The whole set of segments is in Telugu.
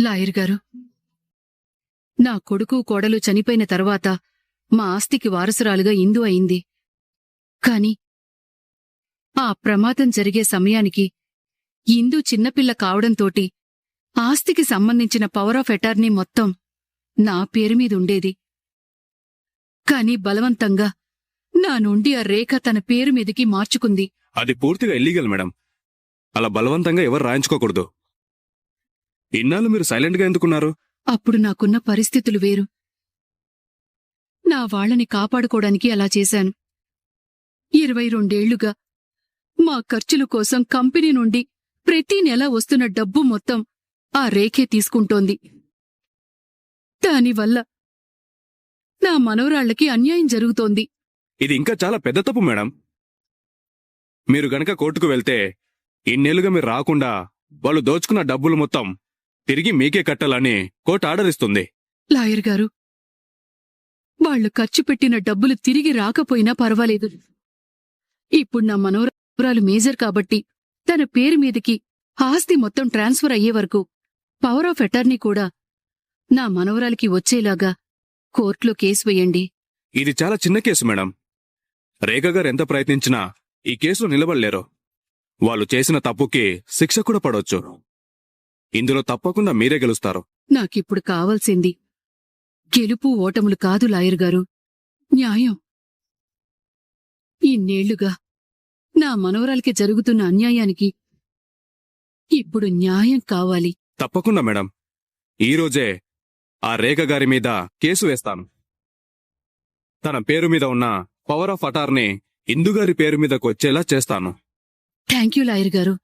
లాయర్ గారు, నా కొడుకు కోడలు చనిపోయిన తర్వాత మా ఆస్తికి వారసురాలుగా ఇందు అయింది. కాని ఆ ప్రమాదం జరిగే సమయానికి ఇందు చిన్నపిల్ల కావడంతోటి ఆస్తికి సంబంధించిన పవర్ ఆఫ్ అటార్నీ మొత్తం నా పేరుమీదుండేది. కాని బలవంతంగా నా నుండి ఆ రేఖ తన పేరు మీదకి మార్చుకుంది. అది పూర్తిగా ఇల్లీగల్ మేడం. అలా బలవంతంగా ఎవరు రాయించుకోకూడదు. ఇన్నాళ్ళు మీరు సైలెంట్గా ఎందుకున్నారు? అప్పుడు నాకున్న పరిస్థితులు వేరు. నా వాళ్లని కాపాడుకోవడానికి అలా చేశాను. 22 ఏళ్లుగా మా ఖర్చుల కోసం కంపెనీ నుండి ప్రతి నెలా వస్తున్న డబ్బు మొత్తం ఆ రేఖే తీసుకుంటోంది. దానివల్ల నా మనవరాళ్లకి అన్యాయం జరుగుతోంది. ఇది ఇంకా చాలా పెద్ద తప్పు మేడం. మీరు గనక కోర్టుకు వెళ్తే ఇన్నేళ్లుగా మీరు రాకుండా వాళ్ళు దోచుకున్న డబ్బులు మొత్తం తిరిగి మీకే కట్టాలని కోర్టు ఆర్డర్ ఇస్తుంది. లాయర్ గారు, వాళ్లు ఖర్చు పెట్టిన డబ్బులు తిరిగి రాకపోయినా పర్వాలేదు. ఇప్పుడు నా మనవరాలు మేజర్ కాబట్టి తన పేరు మీదకి ఆస్తి మొత్తం ట్రాన్స్ఫర్ అయ్యే వరకు పవర్ ఆఫ్ అటార్నీ కూడా నా మనవరాలికి వచ్చేలాగా కోర్టులో కేసు వేయండి. ఇది చాలా చిన్న కేసు మేడం. రేఖ గారు ఎంత ప్రయత్నించినా ఈ కేసులో నిలబడలేరు. వాళ్ళు చేసిన తప్పుకి శిక్ష కూడా పడవచ్చు. ఇందులో తప్పకుండా మీరే గెలుస్తారు. నాకిప్పుడు కావాల్సింది గెలుపు ఓటములు కాదు లాయర్ గారు, న్యాయం. ఇన్నేళ్లుగా నా మనవరాలికి జరుగుతున్న అన్యాయానికి ఇప్పుడు న్యాయం కావాలి. తప్పకుండా మేడం. ఈరోజే ఆ రేఖ గారి మీద కేసు వేస్తాను. తన పేరు మీద ఉన్న పవర్ ఆఫ్ అటార్నీ ఇందుగారి పేరు మీదకు వచ్చేలా చేస్తాను. థ్యాంక్యూ లాయర్ గారు.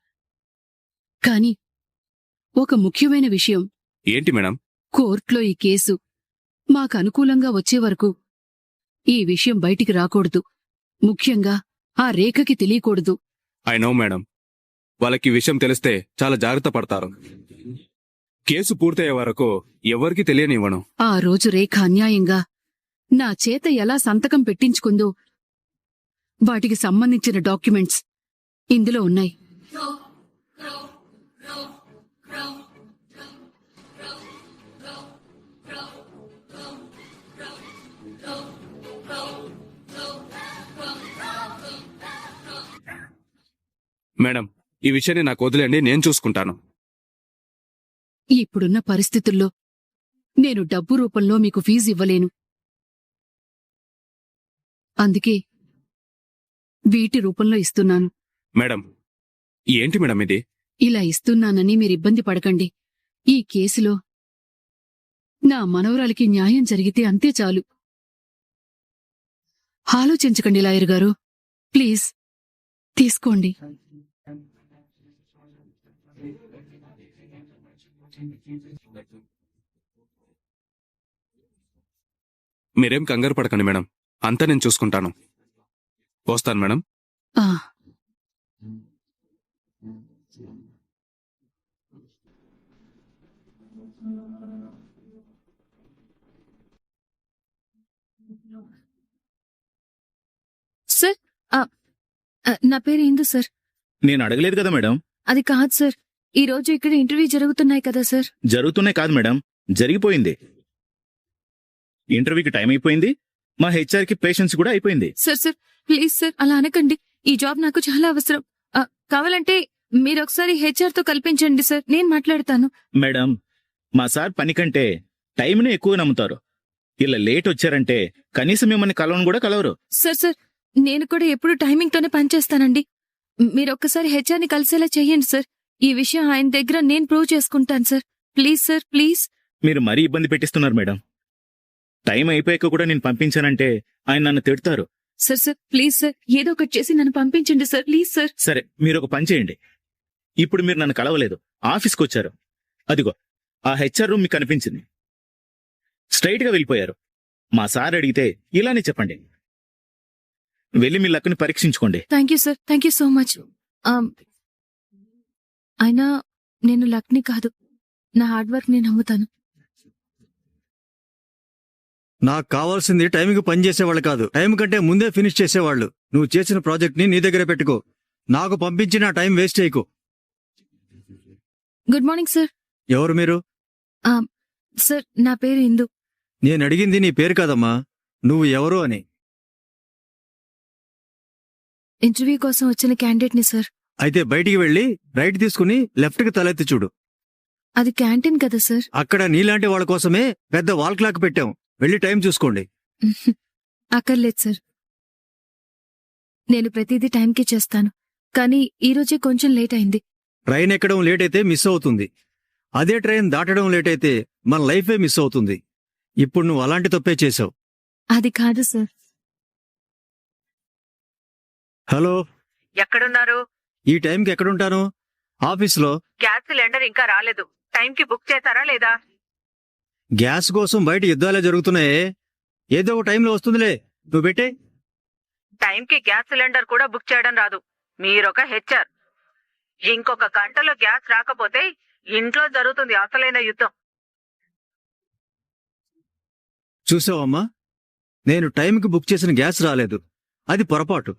కాని ఒక ముఖ్యమైన విషయం. ఏంటి మేడం? కోర్టులో ఈ కేసు మాకు అనుకూలంగా వచ్చే వరకు ఈ విషయం బయటికి రాకూడదు. ముఖ్యంగా ఆ రేఖకి తెలియకూడదు. I know madam. వాళ్ళకి విషయం తెలిస్తే చాలా జాగ్రత్త పడతారు. కేసు పూర్తయ్యే వరకు ఎవరికీ తెలియనివ్వను. ఆ రోజు రేఖ అన్యాయంగా నా చేత ఎలా సంతకం పెట్టించుకుందో వాటికి సంబంధించిన డాక్యుమెంట్స్ ఇందులో ఉన్నాయి. మేడం, ఈ విషయాన్ని నాకు వదిలేండి, నేను చూసుకుంటాను. ఇప్పుడున్న పరిస్థితుల్లో నేను డబ్బు రూపంలో మీకు ఫీజు ఇవ్వలేను. అందుకే వీటి రూపంలో ఇస్తున్నాను. మేడం, ఏంటి మేడం ఇది? ఇలా ఇస్తున్నానని మీరిబ్బంది పడకండి. ఈ కేసులో నా మనవరాలికి న్యాయం జరిగితే అంతే చాలు. ఆలోచించకండి లాయర్ గారు, ప్లీజ్ తీసుకోండి. మీరేం కంగారు పడకండి మేడం, అంతా నేను చూసుకుంటాను. వస్తాను మేడం. ఆ సార్, నా పేరు ఇందు సార్. నేను అడగలేదు కదా మేడం. అది కాదు సార్, ఈ రోజు ఇక్కడ ఇంటర్వ్యూ జరుగుతున్నాయి కదా సార్. జరుగుతున్నాయి కాదు మేడం, జరిగిపోయింది. ఇంటర్వ్యూకి టైం అయిపోయింది. మా హెచ్ఆర్ కి పేషెన్స్ కూడా అయిపోయింది. సార్ సార్ ప్లీజ్ సార్, అలా అనకండి. ఈ జాబ్ నాకు చాలా అవసరం. కావాలంటే మీరొకసారి హెచ్ఆర్ తో కల్పించండి సార్, నేను మాట్లాడతాను. మేడం, మా సార్ పని కంటే టైంనే ఎక్కువ నమ్ముతారు. ఇలా లేట్ వచ్చారంటే కనీసం మిమ్మల్ని కలవను కూడా కలవరు. సార్ సార్, నేను కూడా ఎప్పుడు టైమింగ్ తోనే పనిచేస్తానండి. మీరొక్కసారి హెచ్ఆర్ ని కలిసేలా చెయ్యండి సార్. ఈ విషయం ఆయన దగ్గర నేను ప్రూవ్ చేసుకుంటాను సార్. Please sir, please. మీరు మరీ ఇబ్బంది పెట్టిస్తున్నారు మేడం. టైం అయిపోయాక కూడా నేను పంపించానంటే ఆయన నన్ను తిడతారు. సార్ సార్ ప్లీజ్ సార్, ఏదో ఒకటి చేసి నన్ను పంపించండి సార్, ప్లీజ్ సార్. సరే, మీరు ఒక పని చేయండి. ఇప్పుడు మీరు నన్ను కలవలేదు, ఆఫీస్కి వచ్చారు. అదిగో ఆ హెచ్ఆర్ రూమ్ మీకు కనిపించింది. స్ట్రైట్ గా వెళ్ళిపోయారు. మా సార్ అడిగితే ఇలానే చెప్పండి. వెళ్ళి మీ లక్ని పరీక్షించుకోండి. Thank you sir, thank you so much. అయినా నేను లక్ని కాదు, నా హార్డ్ వర్క్ నేను నమ్ముతాను. నాకు కావాల్సింది టైంకి పనిచేసేవాళ్ళు కాదు, టైం కంటే ముందే ఫినిష్ చేసేవాళ్ళు. నువ్వు చేసిన ప్రాజెక్ట్ ని నీ దగ్గరే పెట్టుకో. నాకు పంపించిన టైం వేస్ట్ చేయకు. Good morning sir. ఎవరు మీరు? సార్ నా పేరు ఇందు. నేను అడిగింది నీ పేరు కాదమ్మా, నువ్వు ఎవరు అని. ఇంటర్వ్యూ కోసం వచ్చిన క్యాండిడేట్ని సార్. అయితే బయటికి వెళ్ళి రైట్ తీసుకుని లెఫ్ట్కి తలెత్తి చూడు. అది క్యాంటీన్ కదా సార్. అక్కడ నీలాంటి వాళ్ళ కోసమే పెద్ద వాల్ క్లాక్ పెట్టాం. వెళ్ళి టైం చూసుకోండి. అక్కర్లేదు సార్. నేను ప్రతిదీ టైంకి చేస్తాను. కానీ ఈరోజే కొంచెం లేట్ అయింది. ట్రైన్ ఎక్కడం లేట్ అయితే మిస్ అవుతుంది. అదే ట్రైన్ దాటడం లేట్ అయితే మన లైఫే మిస్ అవుతుంది. ఇప్పుడు నువ్వు అలాంటి తప్పే చేసావు. అది కాదు సార్. హలో, ఎక్కడున్నారు? ఈ టైంకి ఎక్కడుంటాను? ఆఫీస్లో. గ్యాస్ సిలిండర్ ఇంకా రాలేదు. టైంకి బుక్ చేశారా లేదా? గ్యాస్ కోసం బయట యుద్ధాలే జరుగుతున్నాయే. ఏదో ఒక టైంలో వస్తుందిలే, నువ్వు పెట్టే. టైంకి గ్యాస్ సిలిండర్ కూడా బుక్ చేయడం రాదు. మీరొక హెచ్ఆర్. ఇంకొక గంటలో గ్యాస్ రాకపోతే ఇంట్లో జరుగుతుంది అసలైన యుద్ధం. చూసావమ్మా, నేను టైంకి బుక్ చేసిన గ్యాస్ రాలేదు. అది పొరపాటు.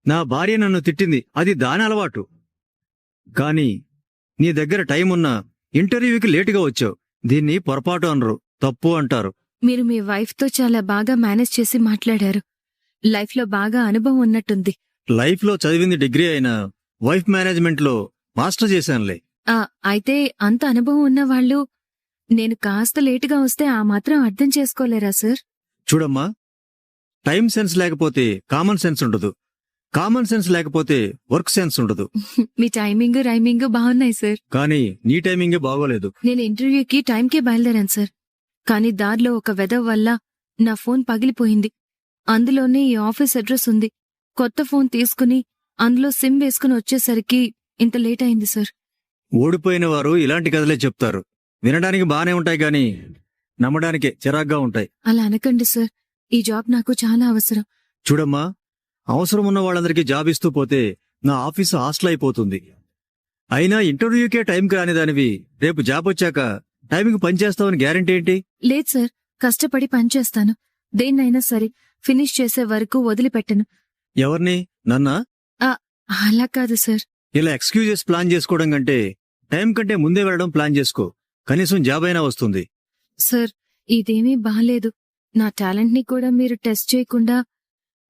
నా భార్య నన్ను తిట్టింది, అది దాని అలవాటు. కానీ నీ దగ్గర టైం ఉన్నా ఇంటర్వ్యూకి లేటుగా వచ్చావు. దీన్ని పొరపాటు అనరు, తప్పు అంటారు. మీరు మీ వైఫ్తో చాలా బాగా మేనేజ్ చేసి మాట్లాడారు. లైఫ్లో బాగా అనుభవం ఉన్నట్టుంది. లైఫ్లో చదివింది డిగ్రీ అయినా వైఫ్ మేనేజ్మెంట్లో మాస్టర్ చేశానులే. అయితే అంత అనుభవం ఉన్నవాళ్ళు నేను కాస్త లేటుగా వస్తే ఆ మాత్రం అర్థం చేసుకోలేరా సార్? చూడమ్మా, టైం సెన్స్ లేకపోతే కామన్ సెన్స్ ఉండదు. కామన్ సెన్స్ లేకపోతే వర్క్ సెన్స్ ఉండదు. మీ టైమింగ్ రైమింగ్ బాగున్నాయి సార్. కానీ నీ టైమింగే బాగోలేదు. నేను ఇంటర్వ్యూకి టైంకే బయలుదేరాను సార్. కానీ దారిలో ఒక వెదవ్ వల్ల నా ఫోన్ పగిలిపోయింది. అందులోనే ఈ ఆఫీస్ అడ్రస్ ఉంది. కొత్త ఫోన్ తీసుకుని అందులో సిమ్ వేసుకుని వచ్చేసరికి ఇంత లేట్ అయింది సార్. ఓడిపోయిన వారు ఇలాంటి కథలే చెప్తారు. వినడానికి బానే ఉంటాయి గాని నమ్మడానికే చిరాగ్గా ఉంటాయి. అలా అనకండి సార్. ఈ జాబ్ నాకు చాలా అవసరం. చూడమ్మా, అవసరం ఉన్న వాళ్ళందరికీ జాబ్ ఇస్తూ పోతే నా ఆఫీసు హాస్టల్ అయిపోతుంది. అయినా ఇంటర్వ్యూకే టైంకి రాని దానివి రేపు జాబ్ వచ్చాక టైంకి పనిచేస్తావని గ్యారెంటీ ఏంటి? లేదు సార్, కష్టపడి పనిచేస్తాను. దేన్నైనా సరే ఫినిష్ చేసే వరకు వదిలిపెట్టను. ఎవరిని? నన్నా? అలా కాదు సార్. ఇలా ఎక్స్క్యూజెస్ ప్లాన్ చేసుకోవడం కంటే టైం కంటే ముందే వెళ్ళడం ప్లాన్ చేసుకో. కనీసం జాబ్ అయినా వస్తుంది. సార్, ఇదేమీ బాలేదు. నా టాలెంట్ని కూడా మీరు టెస్ట్ చేయకుండా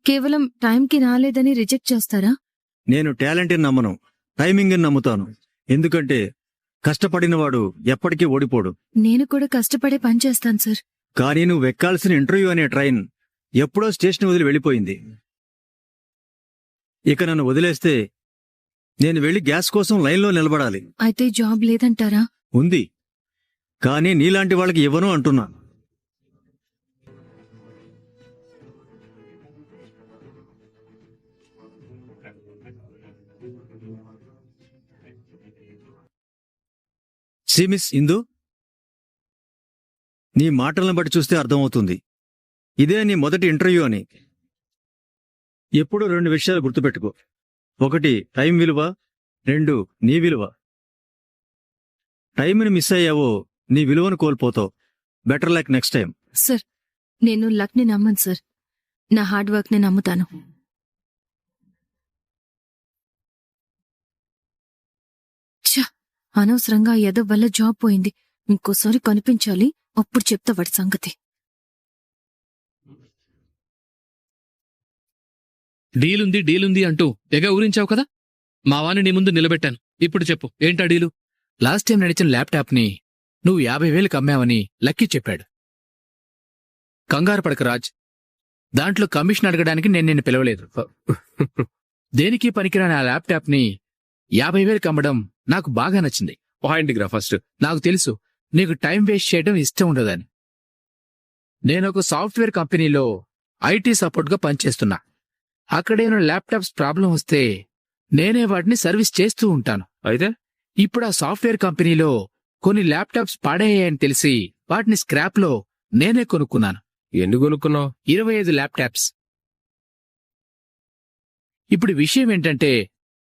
కేవలం టైంకి రాలేదని రిజెక్ట్ చేస్తారా? నేను టాలెంట్ని నమ్మను, టైమింగ్ని నమ్ముతాను. ఎందుకంటే కష్టపడినవాడు ఎప్పటికీ ఓడిపోడు. నేను కూడా కష్టపడే పనిచేస్తాను సార్. కానీ నువ్వు ఎక్కాల్సిన ఇంటర్వ్యూ అనే ట్రైన్ ఎప్పుడో స్టేషన్ వదిలి వెళ్ళిపోయింది. ఇక నన్ను వదిలేస్తే నేను వెళ్లి గ్యాస్ కోసం లైన్లో నిలబడాలి. అయితే జాబ్ లేదంటారా? ఉంది, కానీ నీలాంటి వాళ్ళకి ఇవ్వను అంటున్నా. మిస్ ఇందు, నీ మాటలను బట్టి చూస్తే అర్థమవుతుంది ఇదే నీ మొదటి ఇంటర్వ్యూ అని. ఎప్పుడూ 2 విషయాలు గుర్తుపెట్టుకో. 1 టైం విలువ, 2 నీ విలువ. టైంని మిస్ అయ్యావో నీ విలువను కోల్పోతావు. Better like next time. Sir, నేను లక్ని నమ్మను సార్. నా హార్డ్ వర్క్ని నమ్ముతాను. ఛ, అనవసరంగా ఏదో వల్ల జాబ్ పోయింది. ఇంకోసారి కనిపించాలి, అప్పుడు చెప్తా వాడి సంగతి. డీలుంది అంటూ తెగ ఊరించావు కదా. మా వాణ్ణి నీ ముందు నిలబెట్టాను. ఇప్పుడు చెప్పు, ఏంటా డీలు? లాస్ట్ టైం నడిచిన ల్యాప్టాప్ని నువ్వు 50,000కి అమ్మావని లక్కీ చెప్పాడు. కంగారు పడక రాజ్, దాంట్లో కమిషన్ అడగడానికి నేను నిన్ను పిలవలేదు. దేనికి పనికిరాని ఆ ల్యాప్టాప్ని 50,000కి అమ్మడం నాకు బాగా నచ్చింది. పాయింట్కి రా ఫస్ట్. నాకు తెలుసు నీకు టైం వేస్ట్ చేయడం ఇష్టం ఉండదని. నేనొక సాఫ్ట్వేర్ కంపెనీలో ఐటీ సపోర్ట్గా పనిచేస్తున్నా. అక్కడేనో ల్యాప్టాప్స్ ప్రాబ్లం వస్తే నేనే వాటిని సర్వీస్ చేస్తూ ఉంటాను. అయితే ఇప్పుడు ఆ సాఫ్ట్వేర్ కంపెనీలో కొన్ని ల్యాప్టాప్స్ పాడయ్యాయని తెలిసి వాటిని స్క్రాప్లో నేనే కొనుక్కున్నాను. ఎందుకు కొనుక్కున్నావు? 25 ల్యాప్టాప్స్. ఇప్పుడు విషయం ఏంటంటే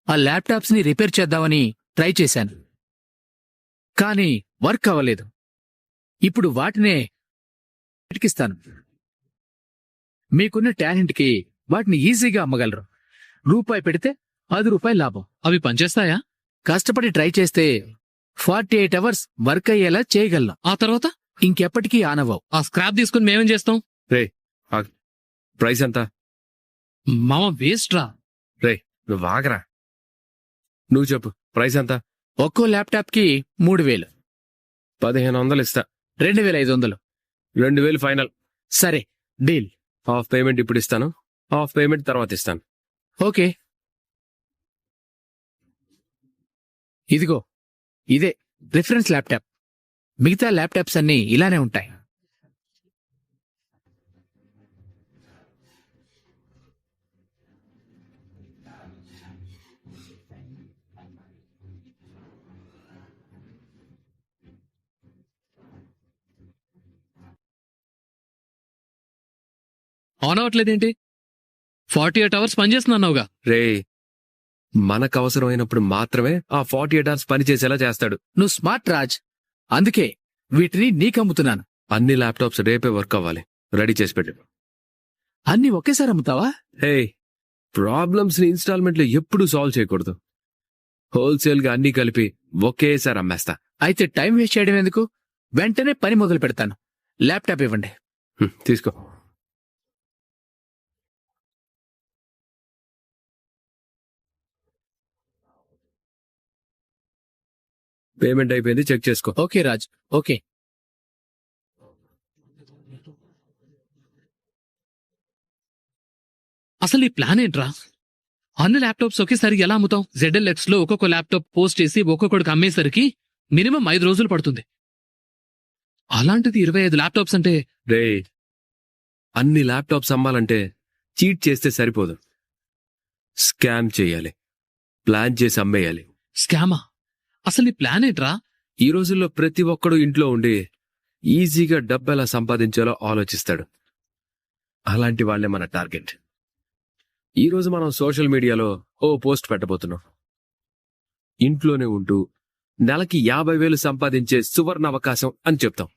ఆ ల్యాప్టాప్స్ ని రిపేర్ చేద్దామని ట్రై చేశాను, కానీ వర్క్ అవ్వలేదు. ఇప్పుడు వాటినే వెతికిస్తాను. మీకున్న టాలెంట్కి వాటిని ఈజీగా అమ్మగలరు. రూపాయి పెడితే 10 రూపాయలు లాభం. అవి పనిచేస్తాయా? కష్టపడి ట్రై చేస్తే 48 అవర్స్ వర్క్ అయ్యేలా చేయగలను. ఆ తర్వాత ఇంకెప్పటికీ ఆనవవు. ఆ స్క్రాప్ తీసుకుని మేమేం చేస్తాం? ప్రైస్ ఎంత? మామ వేస్ట్ రా. నువ్వు ఆగరా. నువ్వు చెప్పు, ప్రైస్ ఎంత? ఒక్కో ల్యాప్టాప్ కి 3000. 1500 ఇస్తా. 2500. 2000 ఫైనల్. సరే, డీల్. హాఫ్ పేమెంట్ ఇప్పుడు ఇస్తాను, హాఫ్ పేమెంట్ తర్వాత ఇస్తాను. ఓకే. ఇదిగో, ఇదే రిఫరెన్స్ ల్యాప్టాప్. మిగతా ల్యాప్టాప్స్ అన్నీ ఇలానే ఉంటాయి. ఆన్ అవ్వట్లేదేంటి? 48 అవర్స్ పనిచేస్తున్నావుగా. మనకు అవసరమైనప్పుడు మాత్రమే ఆ 48 అవర్స్ పని చేసేలా చేస్తాడు. నువ్వు స్మార్ట్ రాజ్, అందుకే వీటిని నీకమ్ముతున్నాను. అన్ని ల్యాప్టాప్స్ రేపే వర్క్ అవ్వాలి. రెడీ చేసి పెట్టు. అన్ని ఒకేసారి అమ్ముతావా? ప్రాబ్లమ్స్ ని ఇన్స్టాల్మెంట్ లో ఎప్పుడూ సాల్వ్ చేయకూడదు. హోల్సేల్ గా అన్ని కలిపి ఒకేసారి అమ్మేస్తా. అయితే టైం వేస్ట్ చేయడం ఎందుకు? వెంటనే పని మొదలు పెడతాను. ల్యాప్టాప్ ఇవ్వండి. తీసుకో. పేమెంట్ అయిపోయింది, చెక్ చేసుకో. Okay Raj, okay. అసలు ఈ ప్లాన్ ఏంట్రా? అన్ని ల్యాప్టాప్స్ ఒకేసారి ఎలా అమ్ముతాం? ZLX లో ఒక్కొక్క ల్యాప్టాప్ పోస్ట్ చేసి ఒక్కొక్కడికి అమ్మేసరికి మినిమం 5 రోజులు పడుతుంది. అలాంటిది 25 ల్యాప్టాప్స్ అంటే అన్ని ల్యాప్టాప్స్ అమ్మాలంటే చీట్ చేస్తే సరిపోదు. స్కామ్ చేయాలి, ప్లాన్ చేసి అమ్మేయాలి. స్కామా? అసలు ఈ ప్లాన్ ఏంట్రా? ఈ రోజుల్లో ప్రతి ఒక్కడు ఇంట్లో ఉండి ఈజీగా డబ్బు ఎలా సంపాదించాలో ఆలోచిస్తాడు. అలాంటి వాళ్లే మన టార్గెట్. ఈ రోజు మనం సోషల్ మీడియాలో ఓ పోస్ట్ పెట్టబోతున్నాం. ఇంట్లోనే ఉంటూ నెలకి 50,000 సంపాదించే సువర్ణ అవకాశం అని చెప్తాం.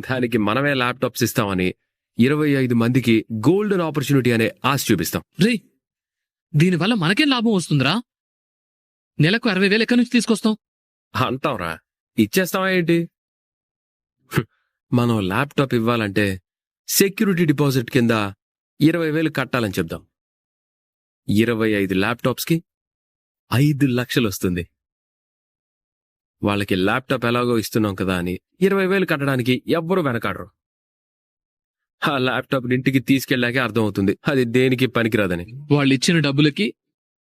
దానికి మనమే ల్యాప్టాప్స్ ఇస్తామని 25 మందికి గోల్డెన్ ఆపర్చునిటీ అనే ఆశ చూపిస్తాం. దీనివల్ల మనకేం లాభం వస్తుందిరా? నెలకు 60,000 ఎక్కడి నుంచి తీసుకొస్తాం? అంటాంరా, ఇచ్చేస్తావా ఏంటి? మనం ల్యాప్టాప్ ఇవ్వాలంటే సెక్యూరిటీ డిపాజిట్ కింద 20,000 కట్టాలని చెప్దాం. 25 ల్యాప్టాప్స్ కి 5 లక్షలు వస్తుంది. వాళ్ళకి ల్యాప్టాప్ ఎలాగో ఇస్తున్నాం కదా అని 20,000 కట్టడానికి ఎవ్వరూ వెనకాడరు. ఆ ల్యాప్టాప్ ఇంటికి తీసుకెళ్లాకే అర్థమవుతుంది అది దేనికి పనికిరాదని. వాళ్ళు ఇచ్చిన డబ్బులకి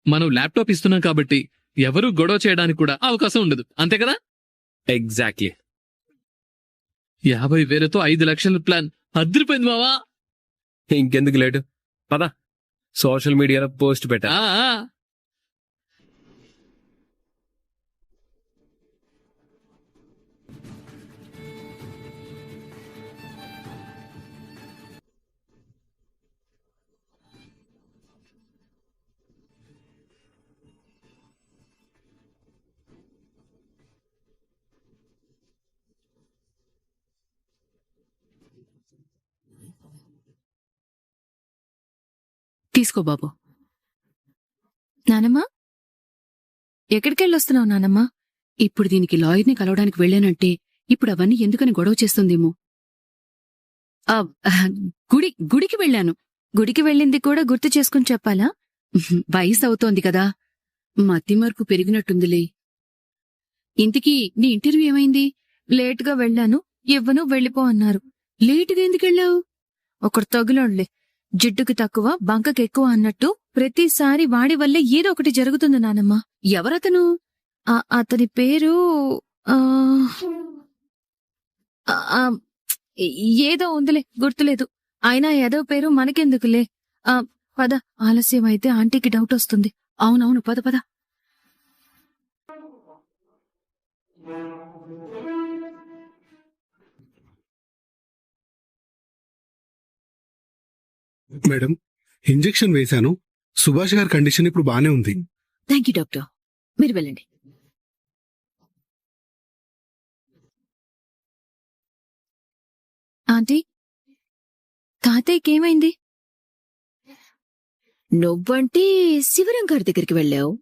మనం ల్యాప్టాప్ ఇస్తున్నాం కాబట్టి ఎవరూ గొడవ చేయడానికి కూడా అవకాశం ఉండదు, అంతే కదా? ఎగ్జాక్ట్లీ. 50,000తో 5 లక్షల ప్లాన్ అదిరిపోయింది మావా. ఇంకెందుకు లేటు, పద సోషల్ మీడియాలో పోస్ట్ పెట్టా. తీసుకో బాబు. నానమ్మా, ఎక్కడికెళ్ళొస్తున్నావు నానమ్మా? ఇప్పుడు దీనికి లాయర్ని కలవడానికి వెళ్ళానంటే ఇప్పుడు అవన్నీ ఎందుకని గొడవ చేస్తుందేమో. గుడికి వెళ్ళాను. గుడికి వెళ్ళింది కూడా గుర్తు చేసుకుని చెప్పాలా? వయసు అవుతోంది కదా, మతిమరుపు పెరిగినట్టుందిలే. ఇంతకీ నీ ఇంటర్వ్యూ ఏమైంది? లేటుగా వెళ్ళాను, ఇవ్వను వెళ్ళిపో అన్నారు. లేటుగా ఎందుకెళ్ళావు? ఒకడు తగులోళ్లే, జిడ్డుకి తక్కువ బంకకెక్కువ అన్నట్టు ప్రతిసారి వాడి వల్లే ఏదో ఒకటి జరుగుతుంది నానమ్మా. ఎవరతను? అతని పేరు ఏదో ఉందిలే, గుర్తులేదు. అయినా ఏదో పేరు మనకెందుకులే. పద, ఆలస్యం అయితే ఆంటీకి డౌట్ వస్తుంది. అవునవును, పద పద. మేడం, ఇంజెక్షన్ వేశాను. సుభాష్ గారి కండిషన్ ఇప్పుడు బానే ఉంది. థ్యాంక్ యూ డాక్టర్, మీరు వెళ్ళండి. ఆంటీ, తాతయ్యకేమైంది? నువ్వంటే శివరం గారి దగ్గరికి వెళ్ళావు,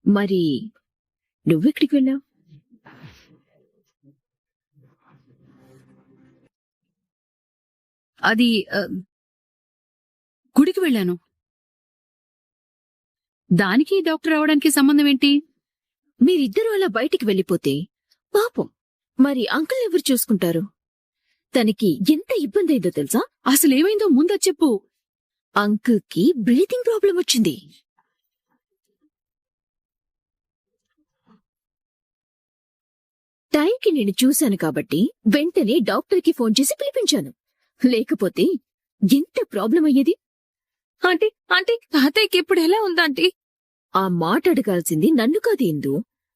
మరి నువ్వెక్కడికి వెళ్ళావు? అది గుడికి వెళ్ళాను. దానికి డాక్టర్ రావడానికి సంబంధం ఏంటి? మీరిద్దరూ అలా బయటికి వెళ్ళిపోతే పాపం మరి అంకుల్ ఎవరు చూసుకుంటారు? తనకి ఎంత ఇబ్బంది అయిందో తెలుసా? అసలేమైందో ముందు చెప్పు. అంకుల్ కి బ్రీతింగ్ ప్రాబ్లం వచ్చింది. టైంకి నేను చూశాను కాబట్టి వెంటనే డాక్టర్కి ఫోన్ చేసి పిలిపించాను. లేకపోతే ఎంత ప్రాబ్లం అయ్యేది. ఆంటీ ఆంటీ తాతయ్యకి ఇప్పుడు ఎలా ఉందాంటీ? ఆ మాట అడగాల్సింది నన్ను కాదు ఇందు,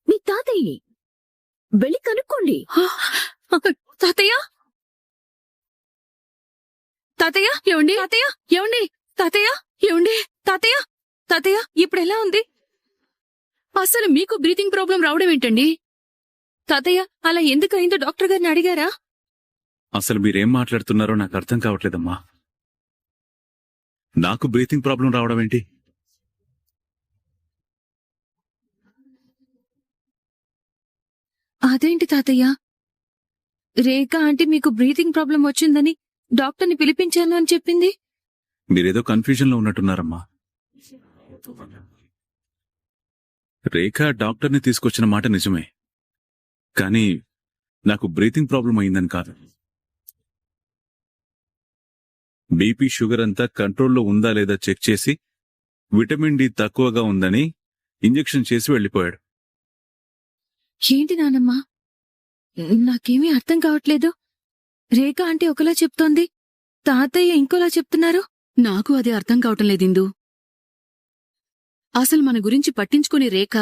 మీ తాతయ్యని. వెళ్ళి కనుక్కోండి. తాతయ్య తాతయ్య ఏమండి? తాతయ్య ఏమండి? తాతయ్య ఏమండి? తాతయ్య తాతయ్య ఇప్పుడు ఎలా ఉంది? అసలు మీకు బ్రీతింగ్ ప్రాబ్లం రావడం ఏంటండి? తాతయ్య అలా ఎందుకయిందో డాక్టర్ గారిని అడిగారా? అసలు మీరేం మాట్లాడుతున్నారో నాకు అర్థం కావట్లేదమ్మా. నాకు బ్రీతింగ్ ప్రాబ్లం రావడం ఏంటి? అదేంటి తాతయ్య? రేఖ ఆంటీ మీకు బ్రీతింగ్ ప్రాబ్లం వచ్చిందని డాక్టర్ని పిలిపించాను అని చెప్పింది. మీరేదో కన్ఫ్యూజన్ లో ఉన్నట్టున్నారమ్మా. రేఖ డాక్టర్ని తీసుకొచ్చిన మాట నిజమే, కానీ నాకు బ్రీతింగ్ ప్రాబ్లం అయిందని కాదు. బీపీ షుగర్ అంతా కంట్రోల్లో ఉందా లేదా చెక్ చేసి విటమిన్ డి తక్కువగా ఉందని ఇంజెక్షన్ చేసి వెళ్లిపోయాడు. ఏంటి నానమ్మా, నాకేమీ అర్థం కావట్లేదు. రేఖ ఆంటీ ఒకలా చెప్తోంది, తాతయ్య ఇంకోలా చెప్తున్నారు. నాకు అదే అర్థం కావటం లేదిందు. అసలు మన గురించి పట్టించుకునే రేఖ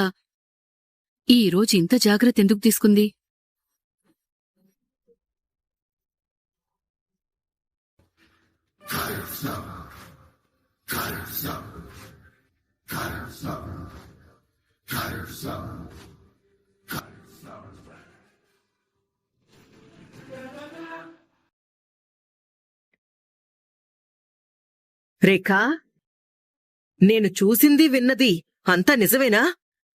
ఈ రోజు ఇంత జాగ్రత్త ఎందుకు తీసుకుంది? రేఖా, నేను చూసింది విన్నది అంతా నిజమేనా?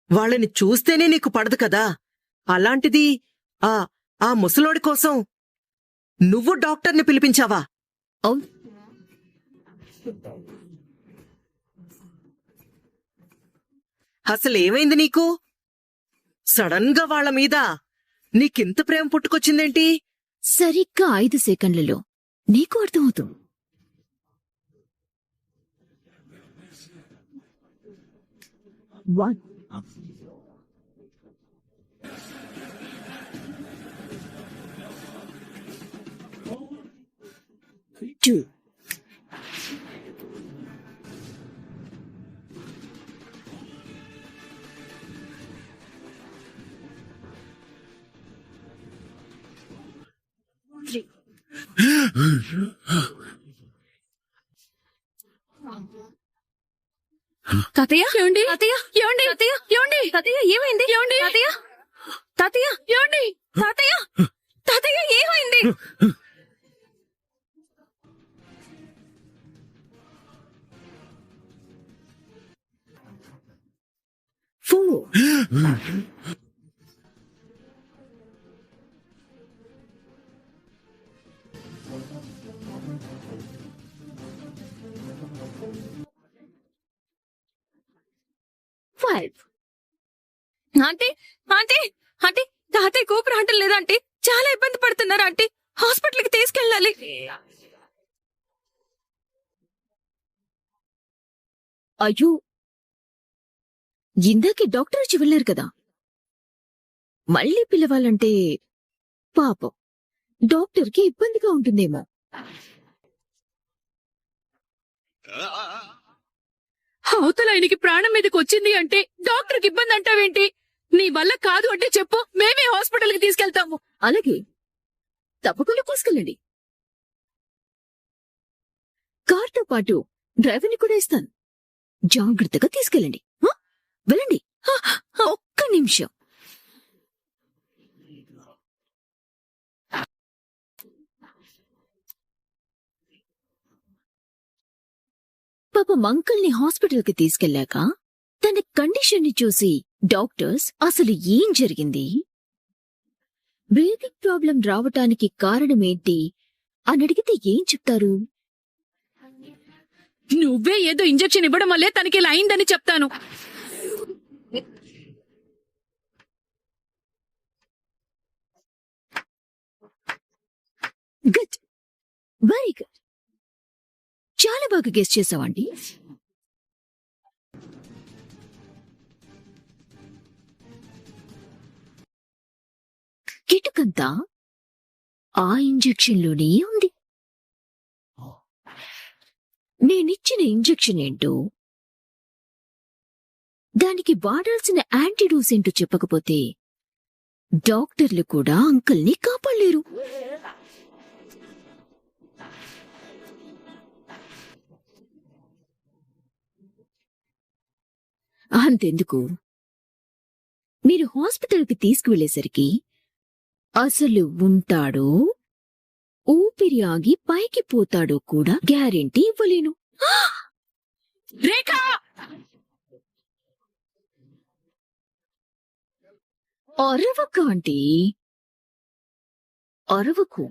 వాళ్ళని చూస్తేనే నీకు పడదు కదా, అలాంటిది ఆ ఆ ముసలోడి కోసం నువ్వు డాక్టర్ని పిలిపించావా? అవును. అసలేమైంది నీకు? సడన్ గా వాళ్ళ మీద నీకింత ప్రేమ పుట్టుకొచ్చిందేంటి? సరిగ్గా 5 సెకండ్లలో నీకు అర్థమవుతుంది. One. 2. 3. తాతయ్య ఏమండి? తాతయ్య ఏమండి? తాతయ్య ఏమండి? తాతయ్య ఏమైంది? ఏమండి? తాతయ్య తాతయ్య ఏమండి? తాతయ్య తాతయ్య ఏమైంది? Four. 5. ఆంటీ ఆంటీ ఆంటీ తాతయ్య కూపిరి ఆంటీ లేదా ఆంటీ? చాలా ఇబ్బంది పడుతున్నారు ఆంటీ, హాస్పిటల్కి తీసుకెళ్ళాలి. అయ్యో, ఇందాకే డాక్టర్ వచ్చి వెళ్ళారు కదా, మళ్ళీ పిలవాలంటే పాపం డాక్టర్కి ఇబ్బందిగా ఉంటుందేమో. అవతల ఆయనకి ప్రాణం మీదకి వచ్చింది అంటే డాక్టర్కి ఇబ్బంది అంటావేంటి? నీ వల్ల కాదు అంటే చెప్పు, మేమే హాస్పిటల్కి తీసుకెళ్తాము. అలాగే, తప్పకుండా తీసుకెళ్ళండి. కార్తో పాటు డ్రైవర్ని కూడా ఇస్తాను. జాగ్రత్తగా తీసుకెళ్ళండి. వెళ్ళండి. ఒక్క నిమిషం. పాపం అంకుల్ని హాస్పిటల్కి తీసుకెళ్ళాక తన కండిషన్ని చూసి డాక్టర్స్ అసలు ఏం జరిగింది, బ్రీతింగ్ ప్రాబ్లం రావటానికి కారణమేంటి అని అడిగితే ఏం చెప్తారు? నువ్వే ఏదో ఇంజెక్షన్ ఇవ్వడం వల్లే తనకి ఇలా అయిందని చెప్తాను. గుడ్, వెరీ గుడ్, చాలా బాగా గెస్ చేసావండి. కిటుకంతా ఆ ఇంజెక్షన్లోనే ఉంది. నేనిచ్చిన ఇంజెక్షన్ ఏంటో, దానికి వాడాల్సిన యాంటీడోస్ ఏంటో చెప్పకపోతే డాక్టర్లు కూడా అంకుల్ని కాపాడలేరు. అంతెందుకు, మీరు హాస్పిటల్కి తీసుకువెళ్లేసరికి అసలు ఉంటాడో ఊపిరి ఆగి పైకి పోతాడో కూడా గ్యారెంటీ ఇవ్వలేను. రేఖ, అరవకు ఆంటీ, అరవకు.